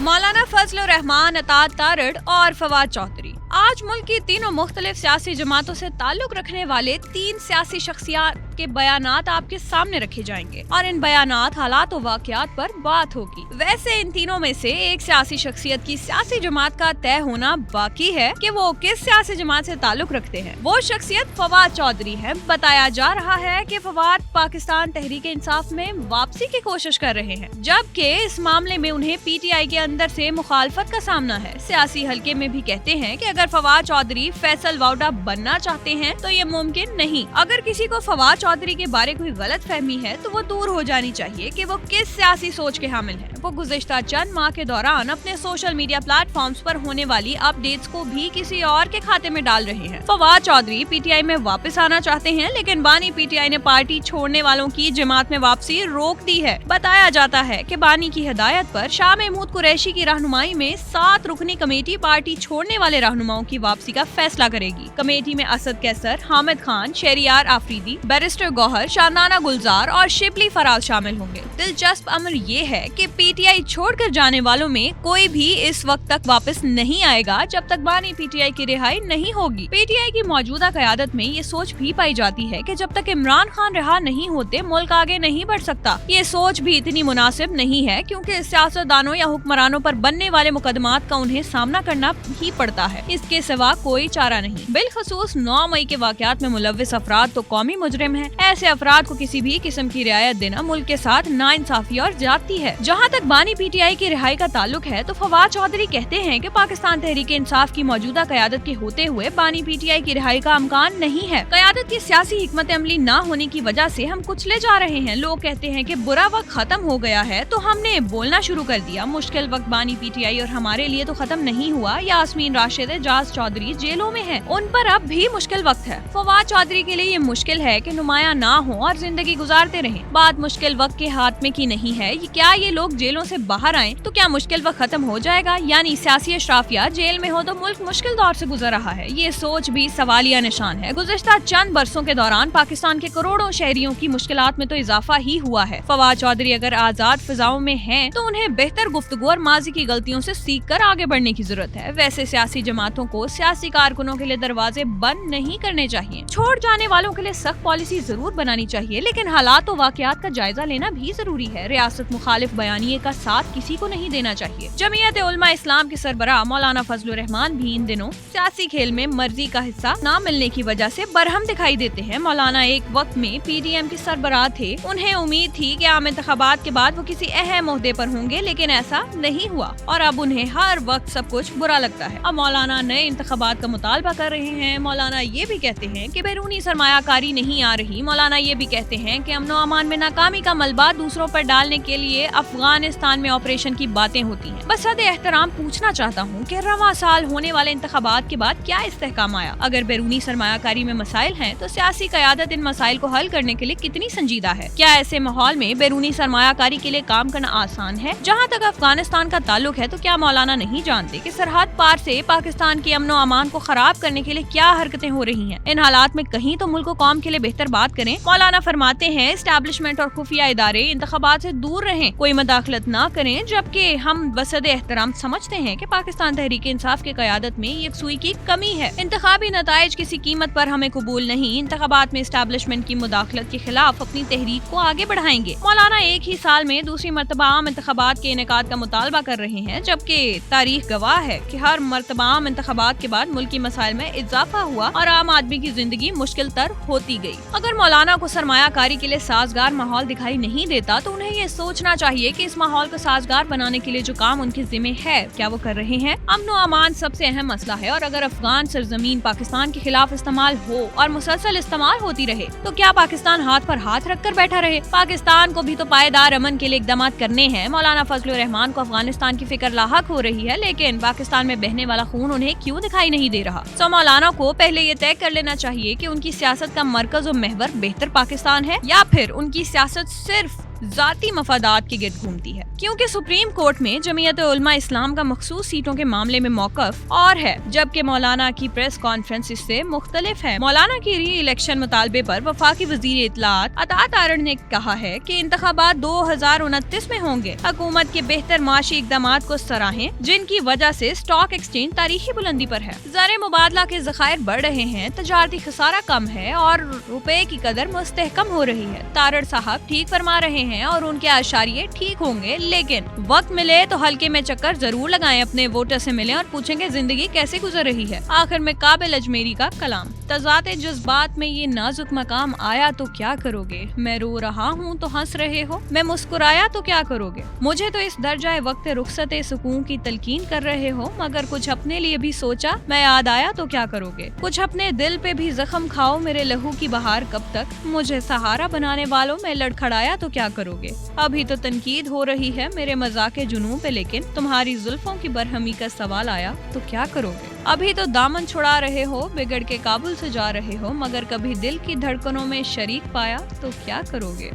مولانا فضل الرحمان اطاعت تارڑ اور فواد چودھری۔ آج ملک کی تینوں مختلف سیاسی جماعتوں سے تعلق رکھنے والے 3 سیاسی شخصیات کے بیانات آپ کے سامنے رکھے جائیں گے اور ان بیانات، حالات و واقعات پر بات ہوگی۔ ویسے ان تینوں میں سے ایک سیاسی شخصیت کی سیاسی جماعت کا طے ہونا باقی ہے کہ وہ کس سیاسی جماعت سے تعلق رکھتے ہیں۔ وہ شخصیت فواد چودھری ہے۔ بتایا جا رہا ہے کہ فواد پاکستان تحریک انصاف میں واپسی کی کوشش کر رہے ہیں، جبکہ اس معاملے میں انہیں پی ٹی آئی کے اندر سے مخالفت کا سامنا ہے۔ سیاسی حلقے میں بھی کہتے ہیں کہ اگر فواد چودھری فیصل واؤڈا بننا چاہتے ہیں تو یہ ممکن نہیں۔ اگر کسی کو فواد چودھری کے بارے کوئی غلط فہمی ہے تو وہ دور ہو جانی چاہیے کہ وہ کس سیاسی سوچ کے حامل ہیں۔ وہ گزشتہ چند ماہ کے دوران اپنے سوشل میڈیا پلیٹ فارمز پر ہونے والی اپ ڈیٹس کو بھی کسی اور کے کھاتے میں ڈال رہے ہیں۔ Fawad Chaudhry P T I میں واپس آنا چاہتے ہیں، لیکن بانی پی ٹی آئی نے پارٹی چھوڑنے والوں کی جماعت میں واپسی روک دی ہے۔ بتایا جاتا ہے کہ بانی کی ہدایت پر شاہ محمود قریشی کی رہنمائی میں 7 رکنی کمیٹی پارٹی چھوڑنے والے رہنماؤں کی واپسی کا فیصلہ کرے گی۔ کمیٹی میں اسد کیسر، حامد خان، شہریار آفریدی، بیرسٹر گوہر، شاہنامہ گلزار اور شبلی فراز شامل ہوں گے۔ دلچسپ امر یہ ہے کہ پی ٹی آئی چھوڑ کر جانے والوں میں کوئی بھی اس وقت تک واپس نہیں آئے گا جب تک بانی پی ٹی آئی کی رہائی نہیں ہوگی۔ پی ٹی آئی کی موجودہ قیادت میں یہ سوچ بھی پائی جاتی ہے کہ جب تک عمران خان رہا نہیں ہوتے ملک آگے نہیں بڑھ سکتا۔ یہ سوچ بھی اتنی مناسب نہیں ہے کیونکہ سیاستدانوں یا حکمرانوں پر بننے والے مقدمات کا انہیں سامنا کرنا ہی پڑتا ہے، اس کے سوا کوئی چارہ نہیں۔ بالخصوص 9 مئی کے واقعات میں ملوث افراد تو قومی مجرم ہیں۔ ایسے افراد کو کسی بھی قسم کی رعایت دینا ملک کے ساتھ ناانصافی اور زیادتی ہے۔ جہاں تک بانی پی ٹی آئی کی رہائی کا تعلق ہے تو فواد چودھری کہتے ہیں کہ پاکستان تحریک انصاف کی موجودہ قیادت کے ہوتے ہوئے بانی پی ٹی آئی کی رہائی کا امکان نہیں ہے۔ قیادت کی سیاسی حکمت عملی نہ ہونے کی وجہ سے ہم کچلے جا رہے ہیں۔ لوگ کہتے ہیں کہ برا وقت ختم ہو گیا ہے تو ہم نے بولنا شروع کر دیا۔ مشکل وقت بانی پی ٹی آئی اور ہمارے لیے تو ختم نہیں ہوا۔ یاسمین راشد، اعجاز چودھری جیلوں میں ہیں، ان پر اب بھی مشکل وقت ہے۔ فواد چودھری کے لیے یہ مشکل ہے کہ نمایاں نہ ہوں اور زندگی گزارتے رہیں۔ بات مشکل وقت کے ہاتھ میں کی نہیں ہے۔ کیا یہ لوگ جیلوں سے باہر آئیں تو کیا مشکل وقت ختم ہو جائے گا؟ یعنی سیاسی اشرافیہ جیل میں ہو تو ملک مشکل دور سے گزر رہا ہے۔ یہ سوچ بھی سوالیہ نشان ہے۔ گزشتہ چند برسوں کے دوران پاکستان کے کروڑوں شہریوں کی مشکلات میں تو اضافہ ہی ہوا ہے۔ فواد چودھری اگر آزاد فضاؤں میں ہیں تو انہیں بہتر گفتگو اور ماضی کی غلطیوں سے سیکھ کر آگے بڑھنے کی ضرورت ہے۔ ویسے سیاسی جماعتوں کو سیاسی کارکنوں کے لیے دروازے بند نہیں کرنے چاہیے۔ چھوڑ جانے والوں کے لیے سخت پالیسی ضرور بنانی چاہیے، لیکن حالات و واقعات کا جائزہ لینا بھی ضروری ہے۔ ریاست مخالف بیانیے کا ساتھ کسی کو نہیں دینا چاہیے۔ جمعیت علماء اسلام کے سربراہ مولانا فضل الرحمان بھی ان دنوں سیاسی کھیل میں مرضی کا حصہ نہ ملنے کی وجہ سے برہم دکھائی دیتے ہیں۔ مولانا ایک وقت میں پی ڈی ایم کے سربراہ تھے۔ انہیں امید تھی کہ عام انتخابات کے بعد وہ کسی اہم عہدے پر ہوں گے، لیکن ایسا نہیں ہوا اور اب انہیں ہر وقت سب کچھ برا لگتا ہے۔ اب مولانا نئے انتخابات کا مطالبہ کر رہے ہیں۔ مولانا یہ بھی کہتے ہیں کہ بیرونی سرمایہ کاری نہیں آ رہی۔ مولانا یہ بھی کہتے ہیں کہ امن و امان میں ناکامی کا ملبہ دوسروں پر ڈالنے کے لیے افغانستان میں آپریشن کی باتیں ہوتی ہیں۔ بصد احترام پوچھنا چاہتا ہوں کہ رواں سال ہونے والے انتخابات کے بعد کیا استحکام آیا؟ اگر بیرونی سرمایہ کاری میں مسائل ہیں تو سیاسی قیادت ان مسائل کو حل کرنے کے لیے کتنی سنجیدہ ہے؟ کیا ایسے ماحول میں بیرونی سرمایہ کاری کے لیے کام کرنا آسان ہے؟ جہاں تک افغانستان کا تعلق ہے تو کیا مولانا نہیں جانتے کہ سرحد پار سے پاکستان کے امن و امان کو خراب کرنے کے لیے کیا حرکتیں ہو رہی ہیں؟ ان حالات میں کہیں تو ملک و قوم کے لیے بہتر بات کریں۔ مولانا فرماتے ہیں اسٹیبلشمنٹ اور خفیہ ادارے انتخابات سے دور رہیں، کوئی مداخلت نہ کریں، جبکہ ہم بصد احترام سمجھتے ہیں کہ پاکستان تحریک انصاف کی قیادت میں یکسوئی کی کمی ہے۔ انتخابی نتائج کسی قیمت پر ہمیں قبول نہیں۔ انتخابات میں اسٹیبلشمنٹ کی مداخلت کے خلاف اپنی تحریک کو آگے بڑھائیں گے۔ مولانا ایک ہی سال میں دوسری مرتبہ عام انتخابات کے انعقاد کا مطالبہ کر رہے ہیں، جبکہ تاریخ گواہ ہے کہ ہر مرتبہ عام انتخابات کے بعد ملکی مسائل میں اضافہ ہوا اور عام آدمی کی زندگی مشکل تر ہوتی گئی۔ اگر مولانا کو سرمایہ کاری کے لیے سازگار ماحول دکھائی نہیں دیتا تو انہیں یہ سوچنا چاہیے کہ اس ماحول کو سازگار بنانے کے لیے جو کام ان کے ذمہ ہے کیا وہ کر رہے ہیں۔ امن و امان سب سے اہم مسئلہ ہے اور اگر افغان سرزمین پاکستان کے خلاف استعمال ہو اور مسلسل استعمال ہوتی رہے تو کیا پاکستان ہاتھ پر ہاتھ رکھ کر بیٹھا رہے؟ پاکستان کو بھی تو پائیدار امن کے لیے اقدامات کرنے ہیں۔ مولانا فضل الرحمان کو افغانستان کی فکر لاحق ہو رہی ہے، لیکن پاکستان میں بہنے والا خون انہیں کیوں دکھائی نہیں دے رہا؟ سو مولانا کو پہلے یہ طے کر لینا چاہیے کہ ان کی سیاست کا مرکز و محور بہتر پاکستان ہے یا پھر ان کی سیاست صرف ذاتی مفادات کے گرد گھومتی ہے، کیونکہ سپریم کورٹ میں جمعیت علماء اسلام کا مخصوص سیٹوں کے معاملے میں موقف اور ہے، جبکہ مولانا کی پریس کانفرنس اس سے مختلف ہے۔ مولانا کی ری الیکشن مطالبے پر وفاقی وزیر اطلاعات عطا تارڑ نے کہا ہے کہ انتخابات 2029 میں ہوں گے۔ حکومت کے بہتر معاشی اقدامات کو سراہیں، جن کی وجہ سے اسٹاک ایکسچینج تاریخی بلندی پر ہے، زر مبادلہ کے ذخائر بڑھ رہے ہیں، تجارتی خسارہ کم ہے اور روپے کی قدر مستحکم ہو رہی ہے۔ تارڑ صاحب ٹھیک فرما رہے ہیں اور ان کے اشاریے ٹھیک ہوں گے، لیکن وقت ملے تو حلقے میں چکر ضرور لگائیں، اپنے ووٹر سے ملیں اور پوچھیں کہ زندگی کیسے گزر رہی ہے۔ آخر میں قابل اجمیری کا کلام، تضاد جذبات میں یہ نازک مقام آیا تو کیا کرو گے؟ میں رو رہا ہوں تو ہنس رہے ہو، میں مسکرایا تو کیا کرو گے؟ مجھے تو اس درجہ وقت رخصت سکون کی تلقین کر رہے ہو، مگر کچھ اپنے لیے بھی سوچا میں یاد آیا تو کیا کرو گے؟ کچھ اپنے دل پہ بھی زخم کھاؤ، میرے لہو کی بہار کب تک؟ مجھے سہارا بنانے والوں میں لڑکھڑایا تو کیا کرو گے؟ ابھی تو تنقید ہو رہی ہے میرے مذاق جنوں پہ، لیکن تمہاری زلفوں کی برہمی کا سوال آیا تو کیا کرو گے؟ ابھی تو دامن چھڑا رہے ہو، بگڑ کے کابل سے جا رہے ہو، مگر کبھی دل کی دھڑکنوں میں شریک پایا تو کیا کرو گے؟